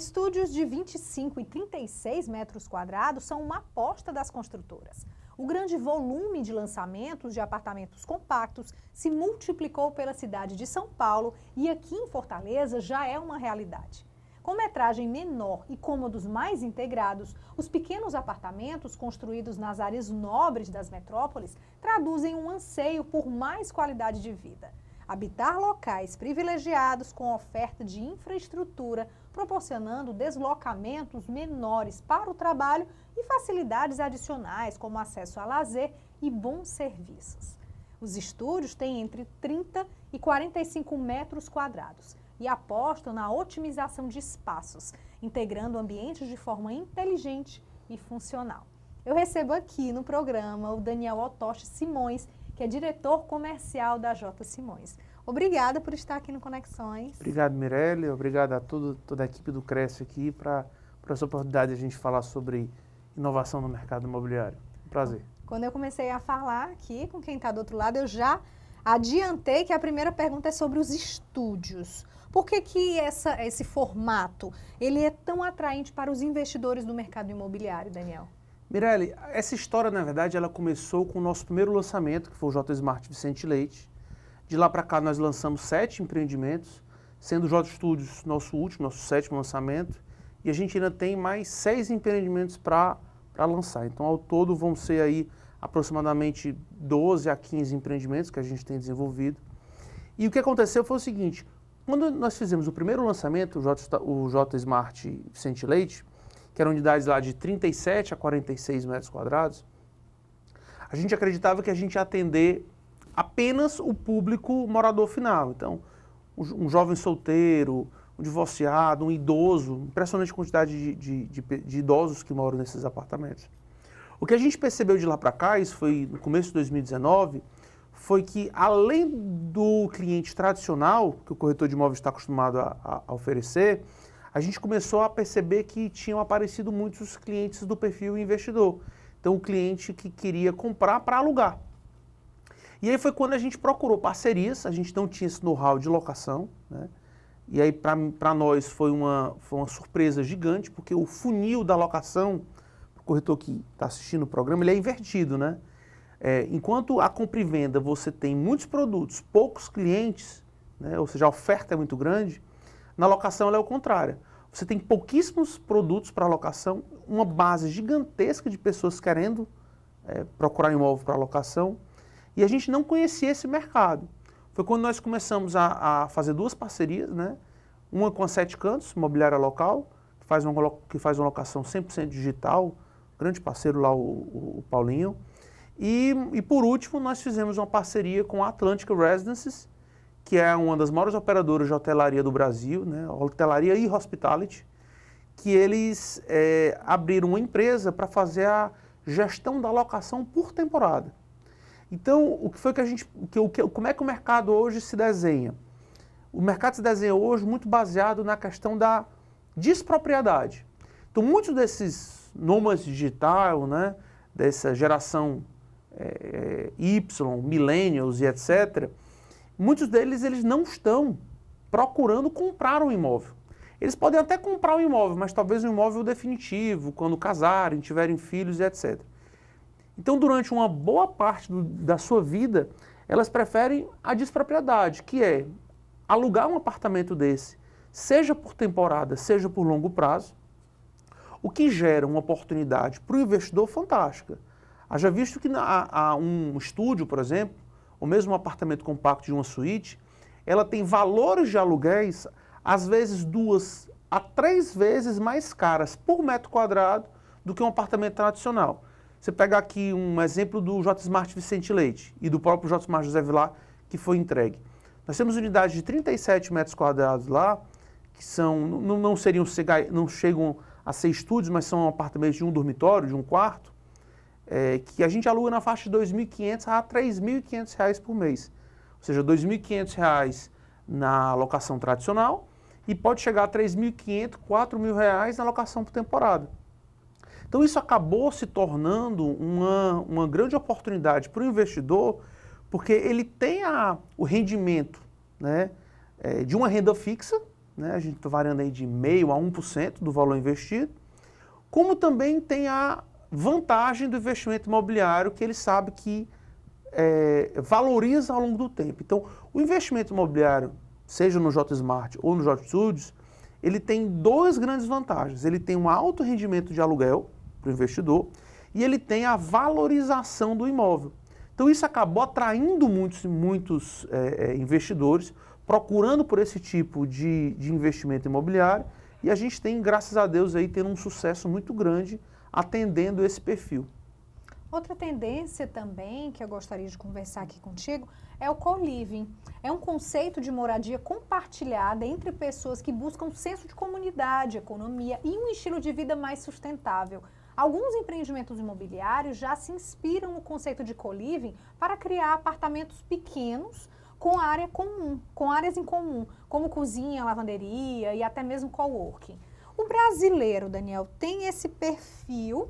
Estúdios de 25 e 36 metros quadrados são uma aposta das construtoras. O grande volume de lançamentos de apartamentos compactos se multiplicou pela cidade de São Paulo e aqui em Fortaleza já é uma realidade. Com metragem menor e cômodos mais integrados, os pequenos apartamentos construídos nas áreas nobres das metrópoles traduzem um anseio por mais qualidade de vida. Habitar locais privilegiados com oferta de infraestrutura, proporcionando deslocamentos menores para o trabalho e facilidades adicionais, como acesso a lazer e bons serviços. Os estúdios têm entre 30 e 45 metros quadrados e apostam na otimização de espaços, integrando ambientes de forma inteligente e funcional. Eu recebo aqui no programa o Daniel Otoshi Simões, que é diretor comercial da J. Simões. Obrigada por estar aqui no Conexões. Obrigado, Mirelle. Obrigado a toda a equipe do Cresce aqui por essa oportunidade de a gente falar sobre inovação no mercado imobiliário. Um prazer. Quando eu comecei a falar aqui com quem está do outro lado, eu já adiantei que a primeira pergunta é sobre os estúdios. Por que esse formato ele é tão atraente para os investidores do mercado imobiliário, Daniel? Mirelle, essa história, na verdade, ela começou com o nosso primeiro lançamento, que foi o J Smart Vicente Leite. De lá para cá, nós lançamos 7 empreendimentos, sendo o J Studios nosso 7º lançamento, e a gente ainda tem mais 6 empreendimentos para lançar. Então, ao todo, vão ser aí aproximadamente 12 a 15 empreendimentos que a gente tem desenvolvido. E o que aconteceu foi o seguinte: quando nós fizemos o primeiro lançamento, o J Smart Vicente Leite, que eram unidades lá de 37 a 46 metros quadrados, a gente acreditava que a gente ia atender apenas o público morador final. Então, um jovem solteiro, um divorciado, um idoso, impressionante quantidade de idosos que moram nesses apartamentos. O que a gente percebeu de lá para cá, isso foi no começo de 2019, foi que além do cliente tradicional, que o corretor de imóveis está acostumado a oferecer, a gente começou a perceber que tinham aparecido muitos clientes do perfil investidor. Então, o cliente que queria comprar para alugar. E aí foi quando a gente procurou parcerias, a gente não tinha esse know-how de locação, né? E aí para nós foi uma surpresa gigante, porque o funil da locação, o corretor que está assistindo o programa, ele é invertido, né? Enquanto a compra e venda você tem muitos produtos, poucos clientes, né? Ou seja, a oferta é muito grande, na locação ela é o contrário. Você tem pouquíssimos produtos para locação, uma base gigantesca de pessoas querendo procurar imóvel para locação, e a gente não conhecia esse mercado. Foi quando nós começamos a fazer 2 parcerias, né? Uma com a 7 Cantos, imobiliária local, que faz uma locação 100% digital, grande parceiro lá, o Paulinho. E por último, nós fizemos uma parceria com a Atlantic Residences, que é uma das maiores operadoras de hotelaria do Brasil, né? Hotelaria e hospitality, que eles abriram uma empresa para fazer a gestão da locação por temporada. Então, o que foi como é que o mercado hoje se desenha? O mercado se desenha hoje muito baseado na questão da despropriedade. Então, muitos desses nômades digital, né, dessa geração Y, millennials e etc., muitos deles eles não estão procurando comprar um imóvel. Eles podem até comprar um imóvel, mas talvez um imóvel definitivo, quando casarem, tiverem filhos e etc. Então, durante uma boa parte da sua vida, elas preferem a despropriedade, que é alugar um apartamento desse, seja por temporada, seja por longo prazo, o que gera uma oportunidade para o investidor fantástica. Haja visto que um estúdio, por exemplo, ou mesmo um apartamento compacto de uma suíte, ela tem valores de aluguéis, às vezes 2 a 3 vezes mais caras por metro quadrado do que um apartamento tradicional. Você pega aqui um exemplo do J Smart Vicente Leite e do próprio J Smart José Vilar, que foi entregue. Nós temos unidades de 37 metros quadrados lá, que não chegam a ser estúdios, mas são apartamentos de um dormitório, de um quarto, que a gente aluga na faixa de R$ 2.500 a R$ 3.500 por mês. Ou seja, R$ 2.500 na locação tradicional e pode chegar a R$ 3.500, R$ 4.000 na locação por temporada. Então isso acabou se tornando uma grande oportunidade para o investidor, porque ele tem o rendimento, né, de uma renda fixa, né? A gente está variando aí de 0,5% a 1% do valor investido, como também tem a vantagem do investimento imobiliário, que ele sabe que valoriza ao longo do tempo. Então, o investimento imobiliário, seja no JSmart ou no JStudios, ele tem duas grandes vantagens. Ele tem um alto rendimento de aluguel para o investidor e ele tem a valorização do imóvel. Então, isso acabou atraindo muitos investidores, procurando por esse tipo de investimento imobiliário, e a gente tem, graças a Deus, aí tendo um sucesso muito grande atendendo esse perfil. Outra tendência também que eu gostaria de conversar aqui contigo é o co-living. É um conceito de moradia compartilhada entre pessoas que buscam um senso de comunidade, economia e um estilo de vida mais sustentável. Alguns empreendimentos imobiliários já se inspiram no conceito de co-living para criar apartamentos pequenos com área comum, com áreas em comum, como cozinha, lavanderia e até mesmo coworking. O brasileiro, Daniel, tem esse perfil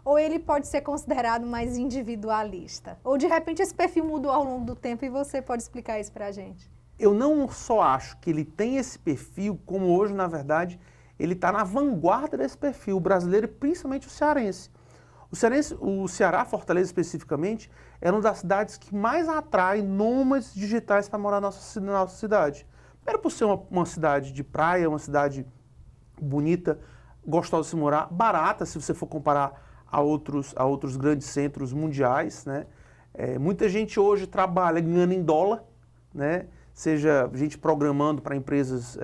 ou ele pode ser considerado mais individualista? Ou de repente esse perfil mudou ao longo do tempo e você pode explicar isso pra gente? Eu não só acho que ele tem esse perfil, como hoje, na verdade, ele está na vanguarda desse perfil, o brasileiro e principalmente o cearense. O Ceará, Fortaleza especificamente, é uma das cidades que mais atrai nômades digitais para morar na nossa cidade. Primeiro por ser uma cidade de praia, uma cidade bonita, gostosa de se morar, barata se você for comparar a outros grandes centros mundiais, né? Muita gente hoje trabalha ganhando em dólar, né? Seja gente programando para empresas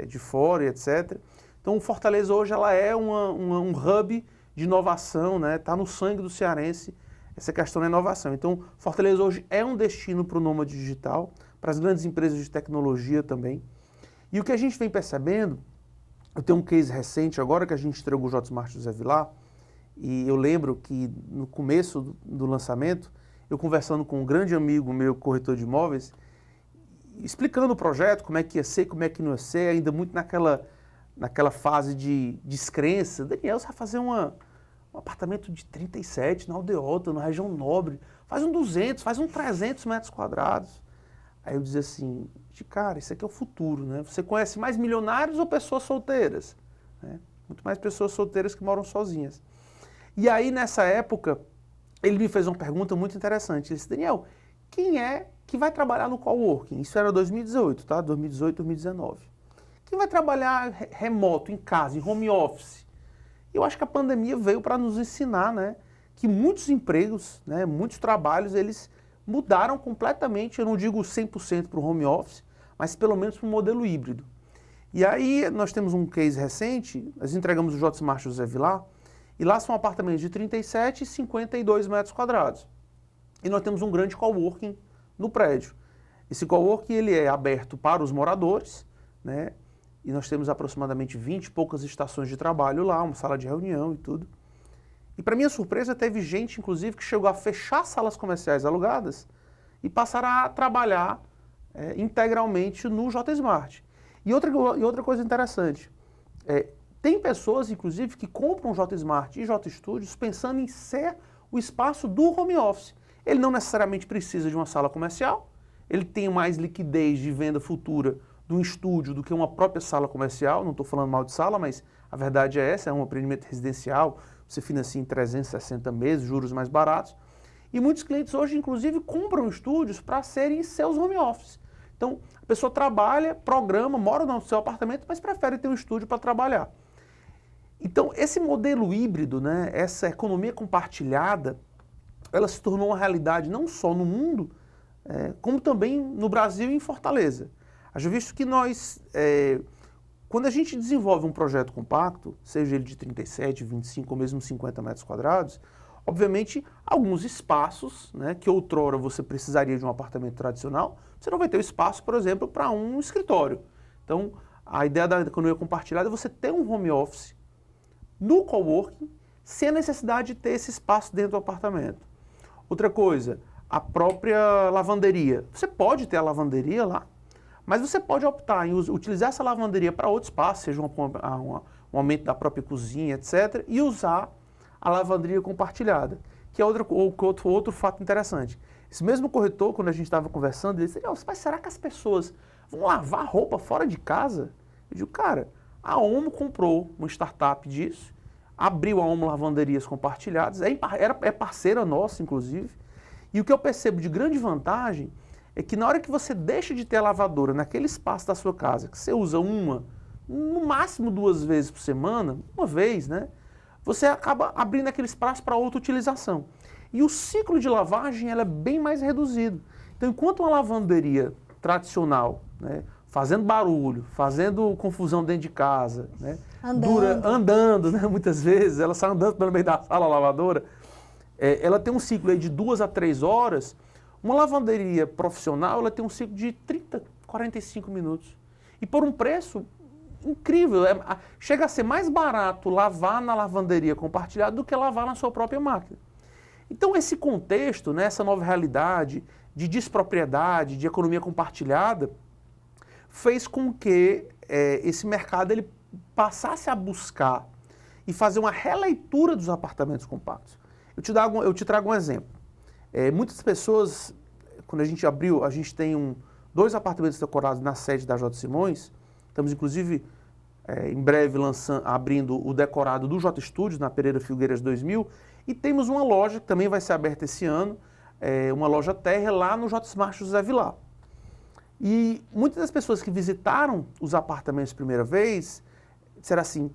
de fora e etc. Então, Fortaleza hoje ela é um hub de inovação, né? Está no sangue do cearense essa questão da inovação. Então, Fortaleza hoje é um destino para o nômade digital, para as grandes empresas de tecnologia também. E o que a gente vem percebendo, eu tenho um case recente agora que a gente entregou o JSmart José Vilar, e eu lembro que no começo do lançamento, eu conversando com um grande amigo meu, corretor de imóveis, explicando o projeto, como é que ia ser, como é que não ia ser, ainda muito naquela fase de descrença. Daniel, você vai fazer um apartamento de 37 na Aldeota, na região nobre, faz um 200, faz um 300 metros quadrados. Aí eu dizia assim, cara, isso aqui é o futuro, né? Você conhece mais milionários ou pessoas solteiras? Né? Muito mais pessoas solteiras que moram sozinhas. E aí, nessa época, ele me fez uma pergunta muito interessante. Ele disse, Daniel, quem é que vai trabalhar no coworking? Isso era 2018, tá? 2018, 2019. Quem vai trabalhar remoto, em casa, em home office? Eu acho que a pandemia veio para nos ensinar, né, que muitos empregos, né, muitos trabalhos, eles mudaram completamente, eu não digo 100% para o home office, mas pelo menos para o modelo híbrido. E aí nós temos um case recente, nós entregamos o JSmart José Vilar, e lá são apartamentos de 37 e 52 metros quadrados. E nós temos um grande coworking no prédio. Esse coworking ele é aberto para os moradores, né? E nós temos aproximadamente 20 e poucas estações de trabalho lá, uma sala de reunião e tudo. E para minha surpresa, teve gente, inclusive, que chegou a fechar salas comerciais alugadas e passaram a trabalhar integralmente no JSmart. E outra coisa interessante, tem pessoas, inclusive, que compram JSmart e JStudios pensando em ser o espaço do home office. Ele não necessariamente precisa de uma sala comercial, ele tem mais liquidez de venda futura de um estúdio do que uma própria sala comercial, não estou falando mal de sala, mas a verdade é essa, é um empreendimento residencial, você financia em 360 meses, juros mais baratos, e muitos clientes hoje, inclusive, compram estúdios para serem seus home office. Então, a pessoa trabalha, programa, mora no seu apartamento, mas prefere ter um estúdio para trabalhar. Então, esse modelo híbrido, né, essa economia compartilhada, ela se tornou uma realidade não só no mundo, como também no Brasil e em Fortaleza. Haja visto que nós, quando a gente desenvolve um projeto compacto, seja ele de 37, 25 ou mesmo 50 metros quadrados, obviamente alguns espaços, né, que outrora você precisaria de um apartamento tradicional, você não vai ter o espaço, por exemplo, para um escritório. Então, a ideia da economia compartilhada é você ter um home office no coworking, sem a necessidade de ter esse espaço dentro do apartamento. Outra coisa, a própria lavanderia. Você pode ter a lavanderia lá, mas você pode optar em utilizar essa lavanderia para outro espaço, seja um aumento da própria cozinha, etc., e usar a lavanderia compartilhada, que é outro fato interessante. Esse mesmo corretor, quando a gente estava conversando, ele disse, mas será que as pessoas vão lavar roupa fora de casa? Eu digo, cara, a Omo comprou uma startup disso, abriu a Omo Lavanderias Compartilhadas, é parceira nossa, inclusive, e o que eu percebo de grande vantagem é que na hora que você deixa de ter a lavadora naquele espaço da sua casa, que você usa no máximo 2 vezes por semana, uma vez, né? Você acaba abrindo aquele espaço para outra utilização. E o ciclo de lavagem ela é bem mais reduzido. Então, enquanto uma lavanderia tradicional, né, fazendo barulho, fazendo confusão dentro de casa, né, andando, né, muitas vezes, ela sai andando pelo meio da sala lavadora, ela tem um ciclo aí de 2 a 3 horas. Uma lavanderia profissional ela tem um ciclo de 30, 45 minutos. E por um preço incrível. Chega a ser mais barato lavar na lavanderia compartilhada do que lavar na sua própria máquina. Então esse contexto, né, essa nova realidade de despropriedade, de economia compartilhada, fez com que esse mercado ele passasse a buscar e fazer uma releitura dos apartamentos compactos. Eu te trago um exemplo. Muitas pessoas, quando a gente abriu, a gente tem 2 apartamentos decorados na sede da J. Simões, estamos inclusive em breve abrindo o decorado do J Studios, na Pereira Filgueiras 2000, e temos uma loja que também vai ser aberta esse ano, uma loja térrea lá no J Smart José Vilar. E muitas das pessoas que visitaram os apartamentos primeira vez, disseram assim,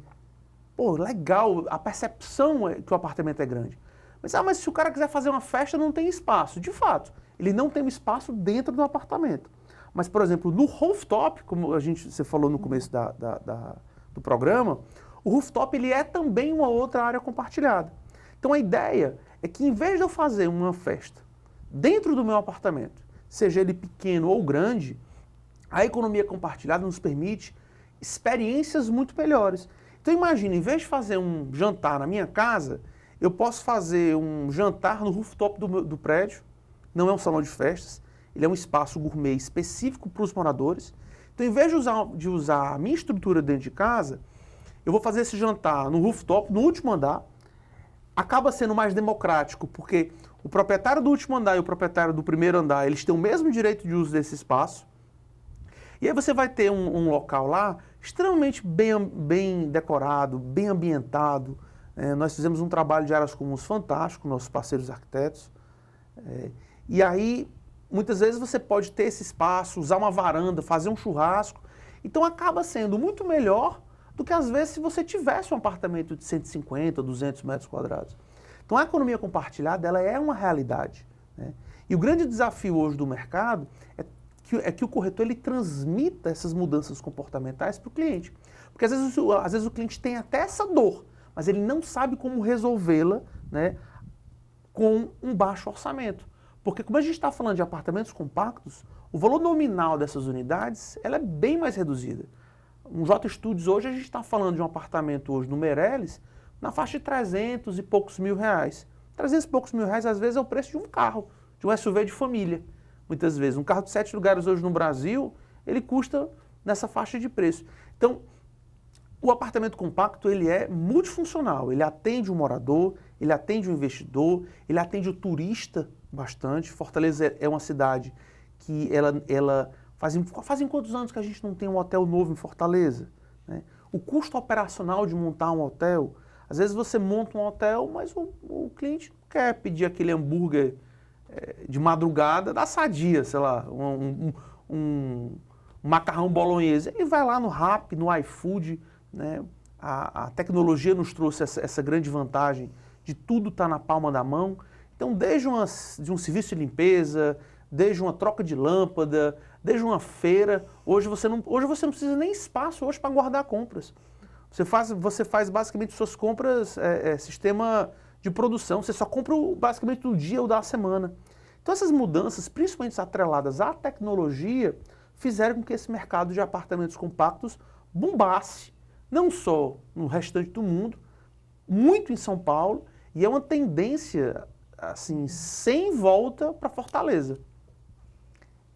pô, legal, a percepção é que o apartamento é grande. Mas se o cara quiser fazer uma festa, não tem espaço. De fato, ele não tem espaço dentro do apartamento. Mas, por exemplo, no rooftop, como você falou no começo do programa, o rooftop ele é também uma outra área compartilhada. Então a ideia é que em vez de eu fazer uma festa dentro do meu apartamento, seja ele pequeno ou grande, a economia compartilhada nos permite experiências muito melhores. Então imagine, em vez de fazer um jantar na minha casa, eu posso fazer um jantar no rooftop do prédio, não é um salão de festas, ele é um espaço gourmet específico para os moradores. Então, em vez de usar a minha estrutura dentro de casa, eu vou fazer esse jantar no rooftop, no último andar. Acaba sendo mais democrático, porque o proprietário do último andar e o proprietário do primeiro andar, eles têm o mesmo direito de uso desse espaço. E aí você vai ter um local lá extremamente bem decorado, bem ambientado. Nós fizemos um trabalho de áreas comuns fantástico, nossos parceiros arquitetos. E aí, muitas vezes você pode ter esse espaço, usar uma varanda, fazer um churrasco. Então acaba sendo muito melhor do que às vezes se você tivesse um apartamento de 150, 200 metros quadrados. Então a economia compartilhada ela é uma realidade, né? E o grande desafio hoje do mercado é que o corretor ele transmita essas mudanças comportamentais para o cliente. Porque às vezes o cliente tem até essa dor, mas ele não sabe como resolvê-la, né, com um baixo orçamento. Porque como a gente está falando de apartamentos compactos, o valor nominal dessas unidades ela é bem mais reduzida. Um J Studios hoje, a gente está falando de um apartamento hoje no Meireles, na faixa de 300 e poucos mil reais. 300 e poucos mil reais, às vezes, é o preço de um carro, de um SUV de família. Muitas vezes. Um carro de 7 lugares hoje no Brasil, ele custa nessa faixa de preço. Então, o apartamento compacto, ele é multifuncional. Ele atende o morador, ele atende o investidor, ele atende o turista bastante. Fortaleza é uma cidade que ela fazem quantos anos que a gente não tem um hotel novo em Fortaleza, né? O custo operacional de montar um hotel, às vezes você monta um hotel, mas o cliente não quer pedir aquele hambúrguer de madrugada da Sadia, sei lá, um macarrão bolonhesa. Ele vai lá no Rappi, no iFood, né? A tecnologia nos trouxe essa grande vantagem de tudo estar na palma da mão. Então, desde um serviço de limpeza, desde uma troca de lâmpada, desde uma feira, hoje você não precisa nem espaço hoje para guardar compras. Você faz basicamente suas compras, sistema de produção, você só compra basicamente do dia ou da semana. Então essas mudanças, principalmente atreladas à tecnologia, fizeram com que esse mercado de apartamentos compactos bombasse, não só no restante do mundo, muito em São Paulo, e é uma tendência assim, sem volta para Fortaleza.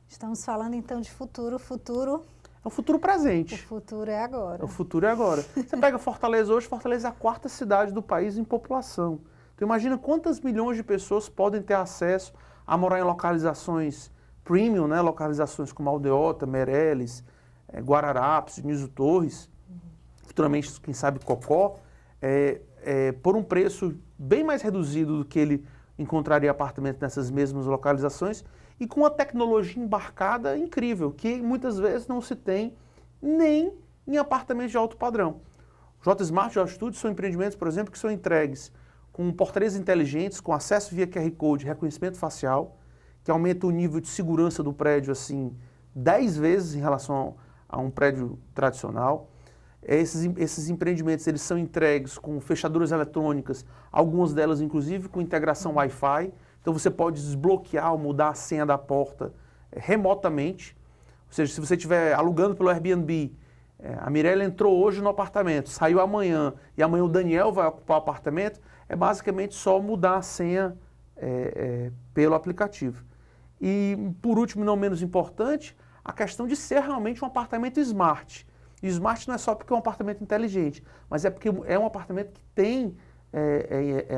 Estamos falando então de futuro, é o futuro presente. O futuro é agora. O futuro é agora. Você pega Fortaleza hoje, Fortaleza é a 4ª cidade do país em população. Então imagina quantas milhões de pessoas podem ter acesso a morar em localizações premium, né? Localizações como Aldeota, Meireles, Guararapes, Niso Torres, futuramente, quem sabe, Cocó, por um preço bem mais reduzido do que ele encontraria apartamento nessas mesmas localizações e com uma tecnologia embarcada incrível, que muitas vezes não se tem nem em apartamentos de alto padrão. J Smart e J Studio são empreendimentos, por exemplo, que são entregues com portarias inteligentes, com acesso via QR Code, reconhecimento facial, que aumenta o nível de segurança do prédio assim 10 vezes em relação a um prédio tradicional. Esses empreendimentos eles são entregues com fechaduras eletrônicas, algumas delas inclusive com integração Wi-Fi. Então você pode desbloquear ou mudar a senha da porta remotamente. Ou seja, se você estiver alugando pelo Airbnb, a Mirella entrou hoje no apartamento, saiu amanhã e amanhã o Daniel vai ocupar o apartamento, é basicamente só mudar a senha pelo aplicativo. E por último, não menos importante, a questão de ser realmente um apartamento smart. E smart não é só porque é um apartamento inteligente, mas é porque é um apartamento que tem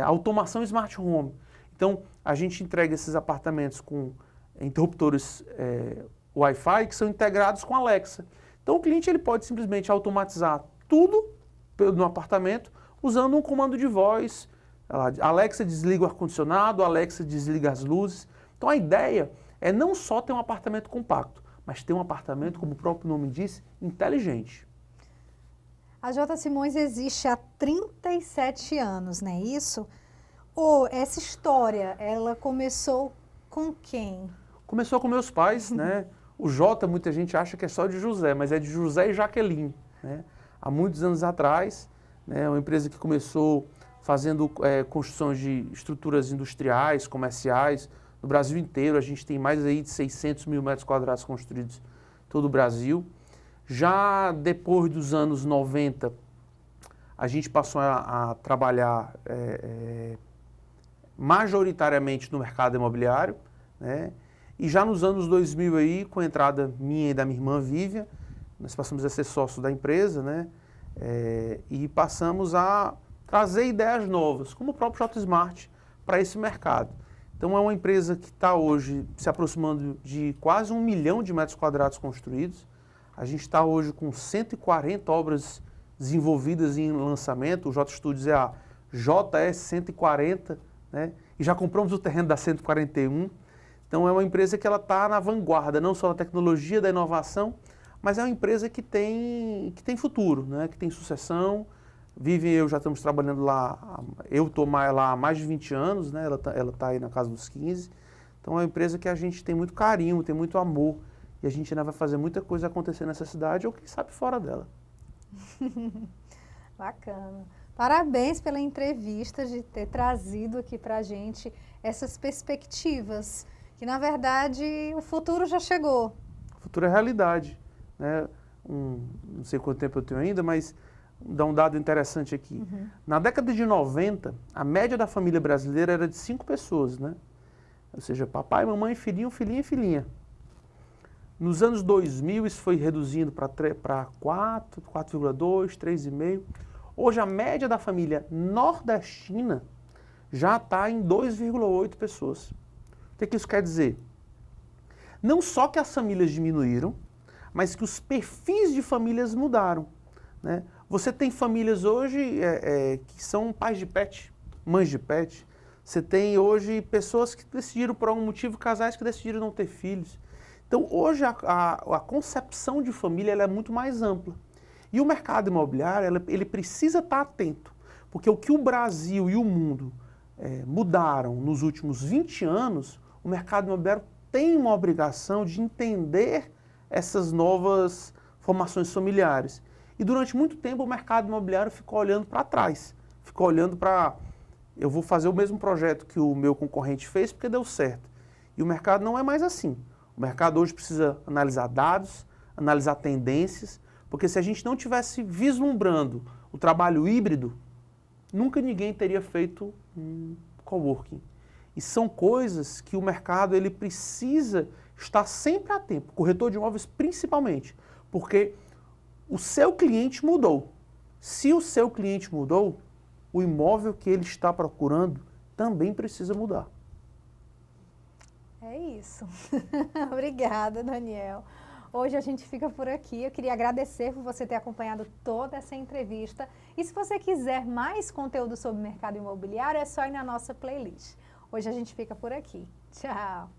automação smart home. Então, a gente entrega esses apartamentos com interruptores Wi-Fi que são integrados com Alexa. Então, o cliente ele pode simplesmente automatizar tudo no apartamento usando um comando de voz. Alexa desliga o ar-condicionado, Alexa desliga as luzes. Então, a ideia é não só ter um apartamento compacto, mas ter um apartamento, como o próprio nome diz, inteligente. A J. Simões existe há 37 anos, não é isso? Ou essa história, ela começou com quem? Começou com meus pais, né? O J, muita gente acha que é só de José, mas é de José e Jaqueline, né? Há muitos anos atrás, né? Uma empresa que começou fazendo construções de estruturas industriais, comerciais, no Brasil inteiro. A gente tem mais aí de 600 mil metros quadrados construídos em todo o Brasil. Já depois dos anos 90, a gente passou a trabalhar majoritariamente no mercado imobiliário, né? E já nos anos 2000 aí, com a entrada minha e da minha irmã Vivian, nós passamos a ser sócio da empresa, né? E passamos a trazer ideias novas, como o próprio J Smart, para esse mercado. Então é uma empresa que está hoje se aproximando de quase 1 milhão de metros quadrados construídos. A gente está hoje com 140 obras desenvolvidas em lançamento. O J Studios é a JS 140, né? E já compramos o terreno da 141. Então é uma empresa que ela está na vanguarda, não só da tecnologia, da inovação, mas é uma empresa que tem futuro, né? Que tem sucessão. Vivian e eu já estamos trabalhando lá, eu estou lá há mais de 20 anos, né? Ela tá aí na casa dos 15. Então é uma empresa que a gente tem muito carinho, tem muito amor. E a gente ainda vai fazer muita coisa acontecer nessa cidade ou quem sabe fora dela. Bacana. Parabéns pela entrevista, de ter trazido aqui para a gente essas perspectivas, que na verdade o futuro já chegou. O futuro é realidade, né? Não sei quanto tempo eu tenho ainda, mas dá um dado interessante aqui. Na década de 90, a média da família brasileira era de 5 pessoas, né? Ou seja, papai, mamãe, filhinho, filhinha e filhinha. Nos anos 2000, isso foi reduzindo para 4, 4,2, 3,5. Hoje, a média da família nordestina já está em 2,8 pessoas. O que isso quer dizer? Não só que as famílias diminuíram, mas que os perfis de famílias mudaram, né? Você tem famílias hoje que são pais de pet, mães de pet. Você tem hoje pessoas que decidiram, por algum motivo, casais que decidiram não ter filhos. Então, hoje, a concepção de família ela é muito mais ampla. E o mercado imobiliário, ele precisa estar atento, porque o que o Brasil e o mundo mudaram nos últimos 20 anos, o mercado imobiliário tem uma obrigação de entender essas novas formações familiares. E durante muito tempo, o mercado imobiliário ficou olhando para trás, ficou olhando para... Eu vou fazer o mesmo projeto que o meu concorrente fez porque deu certo. E o mercado não é mais assim. O mercado hoje precisa analisar dados, analisar tendências, porque se a gente não tivesse vislumbrando o trabalho híbrido, nunca ninguém teria feito um coworking. E são coisas que o mercado ele precisa estar sempre a tempo, corretor de imóveis principalmente, porque o seu cliente mudou. Se o seu cliente mudou, o imóvel que ele está procurando também precisa mudar. É isso. Obrigada, Daniel. Hoje a gente fica por aqui. Eu queria agradecer por você ter acompanhado toda essa entrevista. E se você quiser mais conteúdo sobre o mercado imobiliário, é só ir na nossa playlist. Hoje a gente fica por aqui. Tchau!